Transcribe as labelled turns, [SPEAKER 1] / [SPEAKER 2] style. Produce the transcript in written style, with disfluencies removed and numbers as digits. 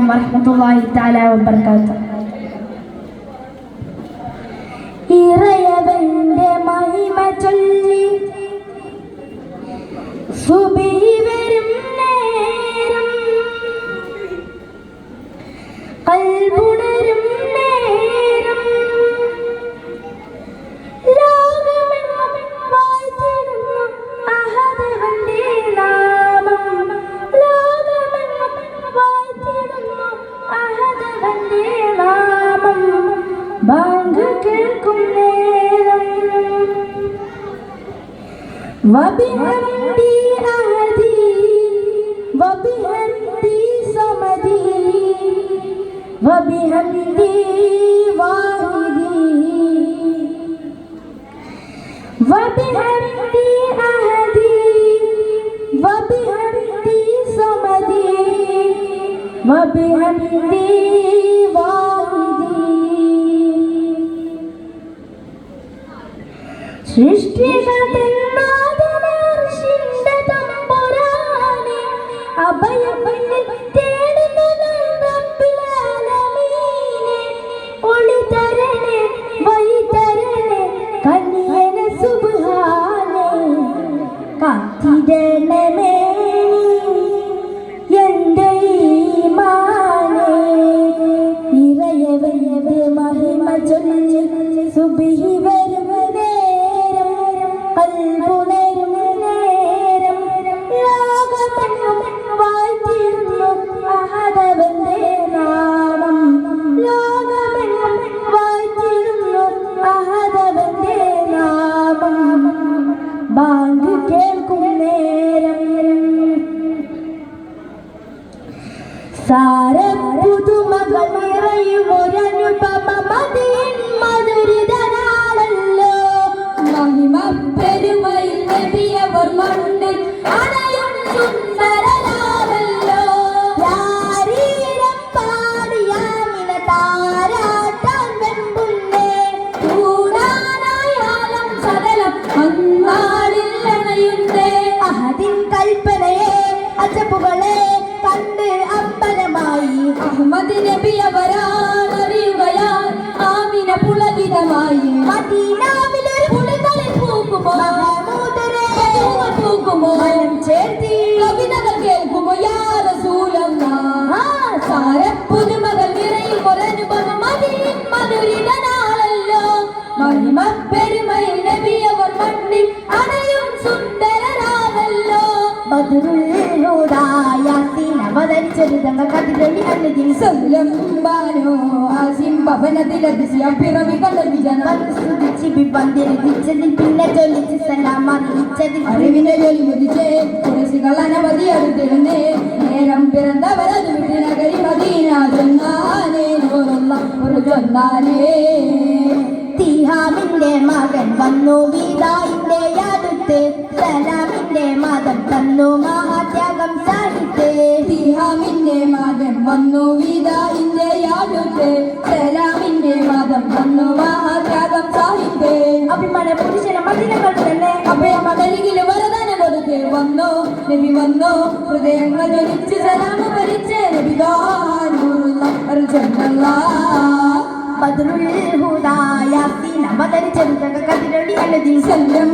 [SPEAKER 1] വറഹ്മത്തുള്ളാഹി തആല വബറകാതുഹു. ഇറയവന്റെ മഹിമ ചൊല്ലി സുബ്ഹി വരും നേരം, ഖൽബുണരും നേരം, ലോകമെങ്ങും വാഴ്ത്തിടുന്നു അഹദവന്റെ നാമം, ലോകമെങ്ങും വാഴ്ത്തിടുന്നു അഹദവന്റെ നാമം. ബാങ്ക് കേൾക്കും നേരം വബിഹംദി അഹദി വബിഹംദി സമദി വബിഹംദി വാഹിദി വബിഹംദി അഹദി വബിഹംദി സമദി വബിഹംദി വാഹിദി. സൃഷ്ടികളുടെ തമ്പുരാനെ അഭയം തേടുന്ന റബ്ബുൽ ആലമീനെ, ഒളി തരണേ വഴി തരണേ കനിയന സുബ്ഹാനേ, കാത്തിടണമേ എന്റെ ഈമാനേ. ഇറയവന്റെ മഹിമ ചൊല്ലി സുബ്ഹി വരും നേരം, ഖൽബുണരും നേരം, ലോകമെങ്ങും വാഴ്ത്തിടുന്നു അഹദവന്റെ നാമം, ലോകമെങ്ങും വാഴ്ത്തിടുന്നു അഹദവന്റെ നാമം. ബാങ്ക് കേൾക്കും നേരം സാരപുതുമകൾ നിറയുമൊരനുപമ മദീൻ മധുരിതനാണല്ലോ. മഹിമ പെരുമയിൽ നബിയവർ മണ്ണിൽ അണയും സുന്ദരനാണല്ലോ. ശാരീരം പാടിയാമിന താരാട്ടാൻ വെമ്പുന്നേ, കൂടാനായാലും സകലം അന്നാളിൽ അണയുന്നേ. അഹദിൻ കൽപ്പനയെ അജബുകളെ കണ്ട് അമ്പലമായി അഹ്മദ് നബിയവരാണറിയുകയാൽ ആമിന പുളകിതമായി. മദീനാവിലൊരു പുളിതളിൽ പൂക്കുമോ മഹമൂദരെ പൂക്കുമോ, മനം ചേർത്തി കവിതകൾ കേൾക്കുമോ യാ റസൂലല്ലാഹ്. സാരപ്പുതുമകൾ നിറയുമൊരനുപമ മദീൻ മധുരിതനാണല്ലോ. മഹിമ പെരുമയിൽ നബിയവർ മണ്ണിൽ അണയും സുന്ദരനാണല്ലോ. ബദറുൽ ഹുദായ അവതരിച്ചൊരുതങ്ങ കതിരൊളി അന്നതിൽ സൊല്ലംബാനോ ആസിം ഭവനത്തിലതിശയം പിറവി കണ്ടൊരു ജനം സ്തുതിച്ച് ബിബന്തിരിച്ചതിൽ പിന്നെ ചൊല്ലിച്ച് സലാം അറിയിച്ചതിൽ അറിവിന്റെ ജോലി മുതിച്ചേ കുറശികൾ അനവധി അടുത്തിരുന്നേ. നേരം പിറന്നവരത് വിട്ട് നഗരി മദീന ചൊന്നാനേ നൂറുള്ള ഒരു ചൊന്നാനേ. തിഹാമിന്റെ മകൻ വന്നു വീതായിന്റെ അടുത്ത്, സലാമിന്റെ മതം തന്നു മഹാത്യാഗം സാഹിത്യ. തിഹാമിന്റെ മകൻ വന്നു വീതായിന്റെ അടുത്ത്, സലാമിന്റെ മതം തന്നു മഹാത്യാഗം സാഹിത്യ. അഭിമാന പുരുഷന മദിനകൾ തന്നെ അഭയമടലിൽ വരദാന കൊടുത്ത് വന്നു നബി വന്നു. ഹൃദയങ്ങൾ ജ്വലിച്ച് സലാമ ഭരിച്ച് നബി നൂറുള്ള ഒരു ബദറുൽ ഹുദാ യാസീൻ അവതരിച്ചൊരുതങ്ങ കതിരൊളി അന്നതിൽ സല്ലം